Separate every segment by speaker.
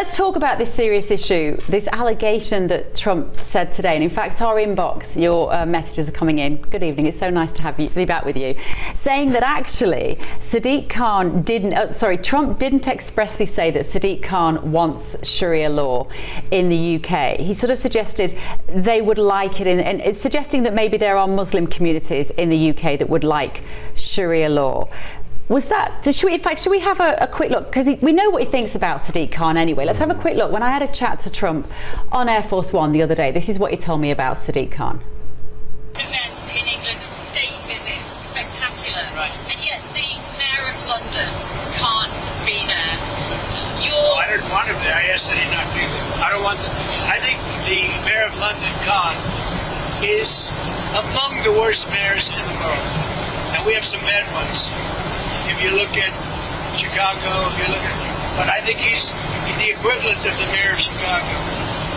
Speaker 1: let's talk about this serious issue, this allegation that Trump said today. And in fact, our inbox, your messages are coming in. Good evening. It's so nice to be back with you. Saying that actually Sadiq Khan Trump didn't expressly say that Sadiq Khan wants Sharia law in the UK. He sort of suggested they would like it, and it's suggesting that maybe there are Muslim communities in the UK that would like Sharia law. Was that, should we have a quick look? Because we know what he thinks about Sadiq Khan anyway. Let's have a quick look. When I had a chat to Trump on Air Force One the other day, this is what he told me about Sadiq Khan.
Speaker 2: Events in England, a state visit, spectacular. Right. And yet the Mayor of London can't be there.
Speaker 3: I didn't want him there. I asked that he not be there. I don't want them. I think the Mayor of London, Khan, is among the worst mayors in the world. And we have some bad ones. If you look at Chicago, but I think he's the equivalent of the mayor of Chicago.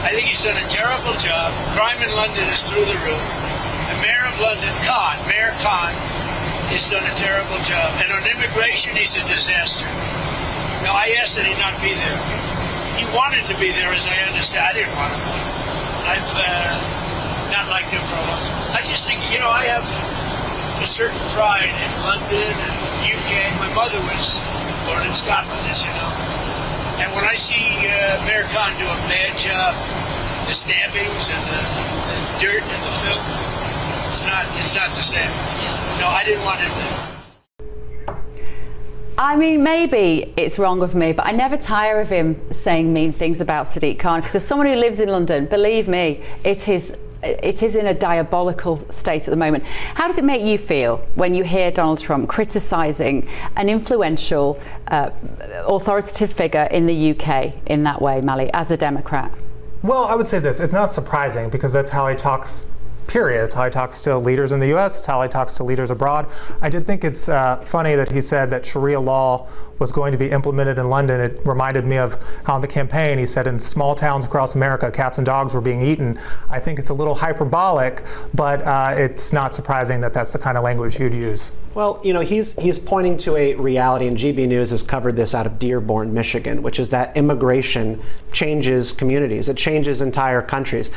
Speaker 3: I think he's done a terrible job. Crime in London is through the roof. The mayor of London, Mayor Khan, has done a terrible job. And on immigration, he's a disaster. Now, I asked that he not be there. He wanted to be there, as I understand. I didn't want him. I've not liked him for a long time. I just think, I have a certain pride in London and UK. My mother was born in Scotland, as you know. And when I see Mayor Khan do a bad job, the stabbings and the dirt and the filth, it's not the same. No, I didn't want him there.
Speaker 1: I mean, maybe it's wrong of me, but I never tire of him saying mean things about Sadiq Khan, because as someone who lives in London, believe me, it is in a diabolical state at the moment. How does it make you feel when you hear Donald Trump criticising an influential, authoritative figure in the UK in that way, Mali, as a Democrat?
Speaker 4: Well, I would say this. It's not surprising, because that's how he talks, period. It's how he talks to leaders in the US. It's how he talks to leaders abroad. I did think it's funny that he said that Sharia law was going to be implemented in London. It reminded me of how in the campaign he said in small towns across America, cats and dogs were being eaten. I think it's a little hyperbolic, but it's not surprising that that's the kind of language you'd use.
Speaker 5: Well, he's pointing to a reality, and GB News has covered this out of Dearborn, Michigan, which is that immigration changes communities. It changes entire countries.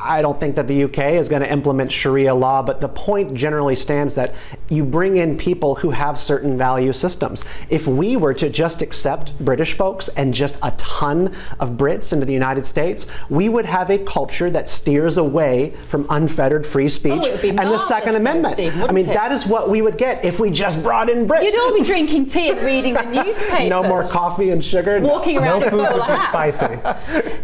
Speaker 5: I don't think that the UK is going to implement Sharia law, but the point generally stands that you bring in people who have certain value systems. If we were to just accept British folks and just a ton of Brits into the United States, we would have a culture that steers away from unfettered free speech and the Second Amendment. That is what we would get if we just brought in Brits.
Speaker 1: You'd all be drinking tea and reading the newspapers.
Speaker 5: No more coffee and sugar.
Speaker 1: Walking around in bowler hats.
Speaker 4: Spicy.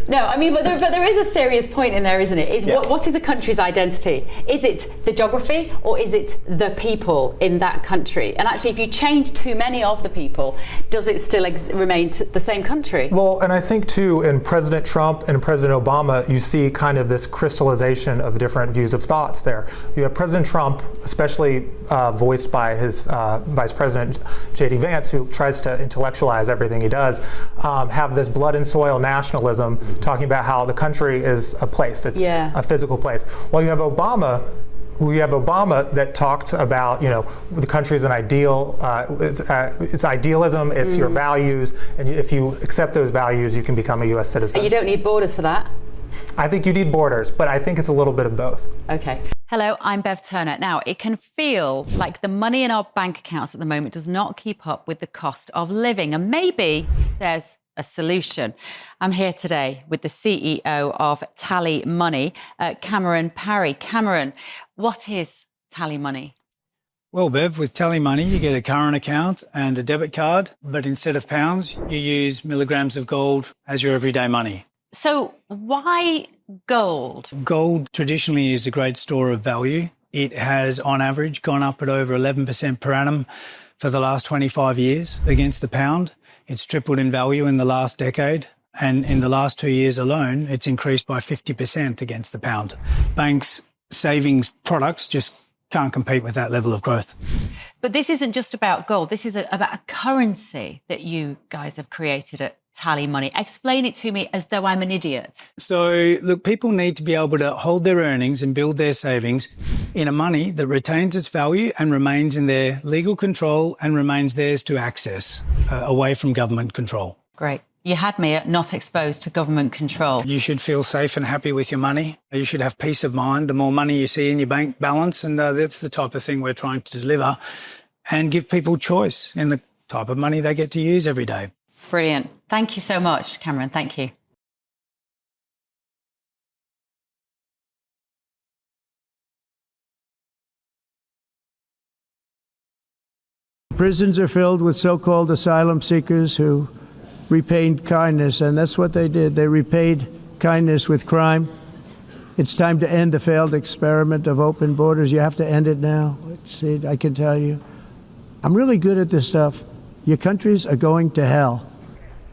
Speaker 1: No, but there is a serious point in there, isn't it? What is a country's identity? Is it the geography, or is it the people in that country? And actually, if you change too many of the people, does it still remain the same country?
Speaker 4: Well, and I think too, in President Trump and President Obama, you see kind of this crystallization of different views of thoughts there. You have President Trump, especially voiced by his Vice President J.D. Vance, who tries to intellectualize everything he does, have this blood and soil nationalism, talking about how the country is a place, it's a physical place. Well, you have Obama that talked about, the country is an ideal, it's idealism, it's your values, and if you accept those values, you can become a U.S. citizen.
Speaker 1: You don't need borders for that?
Speaker 4: I think you need borders, but I think it's a little bit of both.
Speaker 1: Okay. Hello, I'm Bev Turner. Now, it can feel like the money in our bank accounts at the moment does not keep up with the cost of living, and maybe there's a solution. I'm here today with the CEO of TallyMoney, Cameron Parry. Cameron, what is TallyMoney?
Speaker 6: Well, Bev, with TallyMoney, you get a current account and a debit card, but instead of pounds, you use milligrams of gold as your everyday money.
Speaker 1: So why gold?
Speaker 6: Gold traditionally is a great store of value. It has, on average, gone up at over 11% per annum for the last 25 years against the pound. It's tripled in value in the last decade. And in the last 2 years alone, it's increased by 50% against the pound. Banks' savings products just can't compete with that level of growth.
Speaker 1: But this isn't just about gold. This is about a currency that you guys have created at TallyMoney. Explain it to me as though I'm an idiot.
Speaker 6: So, look, people need to be able to hold their earnings and build their savings in a money that retains its value and remains in their legal control and remains theirs to access, away from government control.
Speaker 1: Great. You had me at not exposed to government control.
Speaker 6: You should feel safe and happy with your money. You should have peace of mind the more money you see in your bank balance, and that's the type of thing we're trying to deliver and give people choice in the type of money they get to use every day.
Speaker 1: Brilliant. Thank you so much, Cameron. Thank you.
Speaker 7: Prisons are filled with so-called asylum seekers who repaid kindness, and that's what they did. They repaid kindness with crime. It's time to end the failed experiment of open borders. You have to end it now. See, I can tell you, I'm really good at this stuff. Your countries are going to hell.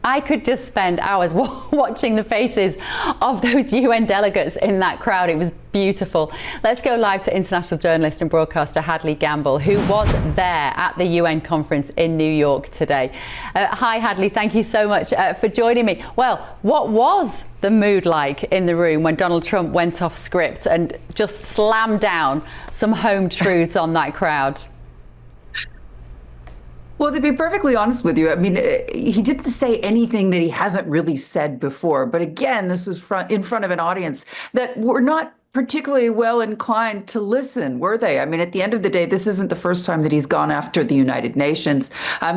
Speaker 1: I could just spend hours watching the faces of those UN delegates in that crowd. It was beautiful. Let's go live to international journalist and broadcaster Hadley Gamble, who was there at the UN conference in New York today. Hi, Hadley. Thank you so much for joining me. Well, what was the mood like in the room when Donald Trump went off script and just slammed down some home truths on that crowd?
Speaker 8: Well, to be perfectly honest with you, I mean, he didn't say anything that he hasn't really said before. But again, this was in front of an audience that were not particularly well inclined to listen, were they? I mean, at the end of the day, this isn't the first time that he's gone after the United Nations.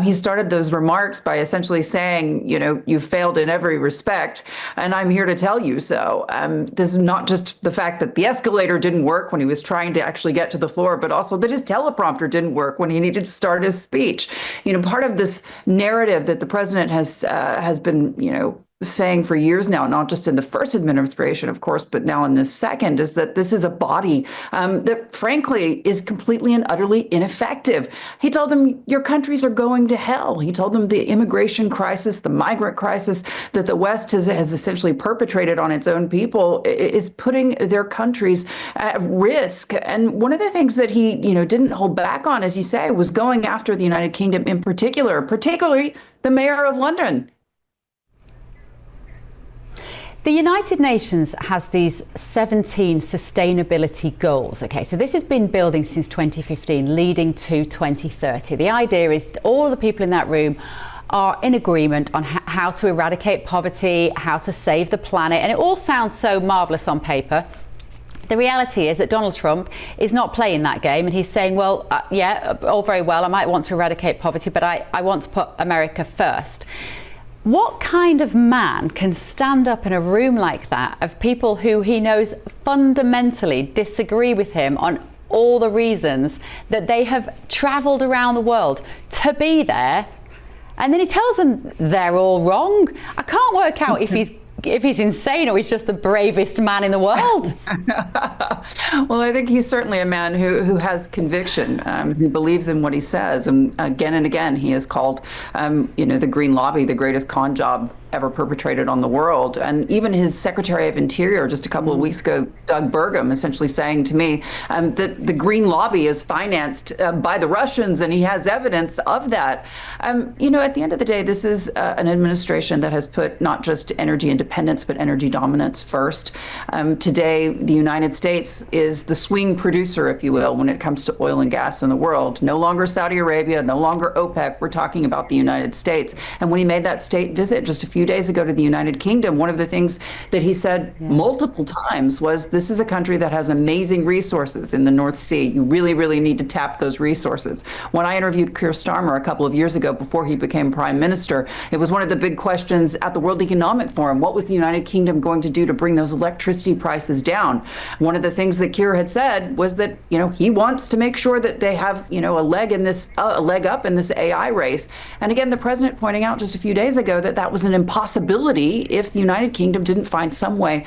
Speaker 8: He started those remarks by essentially saying, you know, you failed in every respect, and I'm here to tell you so. This is not just the fact that the escalator didn't work when he was trying to actually get to the floor, but also that his teleprompter didn't work when he needed to start his speech. You know, part of this narrative that the president has been, you know, saying for years now, not just in the first administration, of course, but now in this second, is that this is a body that, frankly, is completely and utterly ineffective. He told them, your countries are going to hell. He told them the immigration crisis, the migrant crisis that the West has essentially perpetrated on its own people is putting their countries at risk. And one of the things that he, you know, didn't hold back on, as you say, was going after the United Kingdom in particular, particularly the mayor of London.
Speaker 1: The United Nations has these 17 sustainability goals. Okay, so this has been building since 2015, leading to 2030. The idea is that all of the people in that room are in agreement on how to eradicate poverty, how to save the planet, and it all sounds so marvelous on paper. The reality is that Donald Trump is not playing that game, and he's saying, well, yeah, all very well, I might want to eradicate poverty, but I want to put America first. What kind of man can stand up in a room like that of people who he knows fundamentally disagree with him on all the reasons that they have travelled around the world to be there, and then he tells them they're all wrong? I can't work out if he's insane or he's just the bravest man in the world.
Speaker 8: Well, I think he's certainly a man who has conviction, who believes in what he says. And again, he has called, you know, the Green Lobby the greatest con job ever perpetrated on the world. And even his Secretary of Interior just a couple of weeks ago, Doug Burgum, essentially saying to me that the Green Lobby is financed by the Russians, and he has evidence of that. You know, at the end of the day, this is an administration that has put not just energy independence, but energy dominance first. Today, the United States is the swing producer, if you will, when it comes to oil and gas in the world. No longer Saudi Arabia, no longer OPEC. We're talking about the United States. And when he made that state visit just a few days ago to the United Kingdom, one of the things that he said multiple times was, this is a country that has amazing resources in the North Sea. You really, really need to tap those resources. When I interviewed Keir Starmer a couple of years ago before he became prime minister, it was one of the big questions at the World Economic Forum. What was the United Kingdom going to do to bring those electricity prices down? One of the things that Keir had said was that, you know, he wants to make sure that they have, you know, a leg up in this AI race. And again, the president pointing out just a few days ago that that was an impossibility if the United Kingdom didn't find some way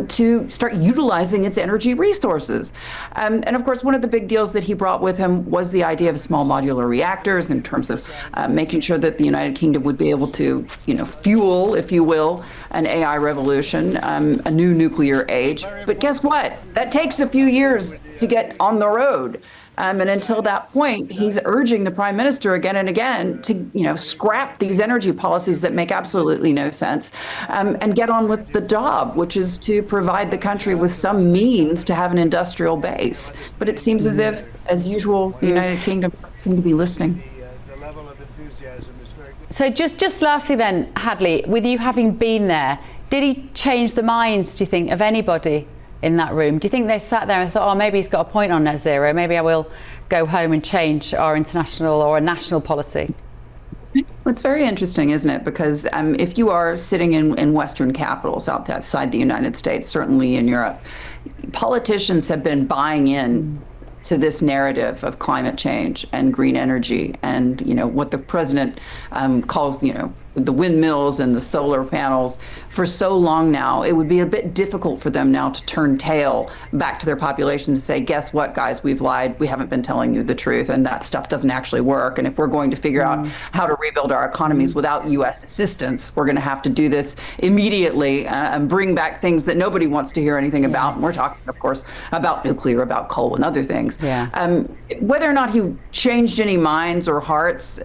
Speaker 8: to start utilizing its energy resources. And of course, one of the big deals that he brought with him was the idea of small modular reactors, in terms of making sure that the United Kingdom would be able to, you know, fuel, if you will, an AI revolution, a new nuclear age. But guess what? That takes a few years to get on the road. And until that point, he's urging the prime minister again and again to, you know, scrap these energy policies that make absolutely no sense, and get on with the job, which is to provide the country with some means to have an industrial base. But it seems as if, as usual, the United Kingdom seem to be listening.
Speaker 1: So just lastly then, Hadley, with you having been there, did he change the minds, do you think, of anybody in that room? Do you think they sat there and thought, oh, maybe he's got a point on net zero, maybe I will go home and change our international or a national policy?
Speaker 8: Well, it's very interesting, isn't it? Because if you are sitting in Western capitals outside the United States, certainly in Europe, politicians have been buying in to this narrative of climate change and green energy and, what the president calls, the windmills and the solar panels for so long now. It would be a bit difficult for them now to turn tail back to their population to say, guess what, guys, we've lied. We haven't been telling you the truth, and that stuff doesn't actually work. And if we're going to figure out how to rebuild our economies without U.S. assistance, we're going to have to do this immediately and bring back things that nobody wants to hear anything about. And we're talking, of course, about nuclear, about coal and other things. Whether or not he changed any minds or hearts,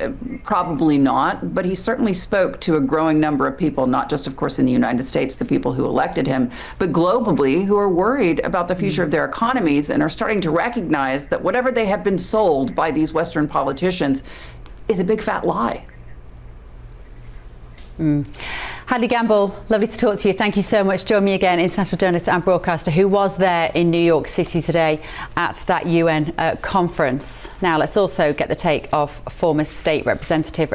Speaker 8: probably not, but he certainly spoke to a growing number of people, not just, of course, in the United States, the people who elected him, but globally, who are worried about the future of their economies and are starting to recognize that whatever they have been sold by these Western politicians is a big fat lie.
Speaker 1: Hadley Gamble, lovely to talk to you. Thank you so much. Join me again, international journalist and broadcaster who was there in New York City today at that UN conference. Now let's also get the take of former state representative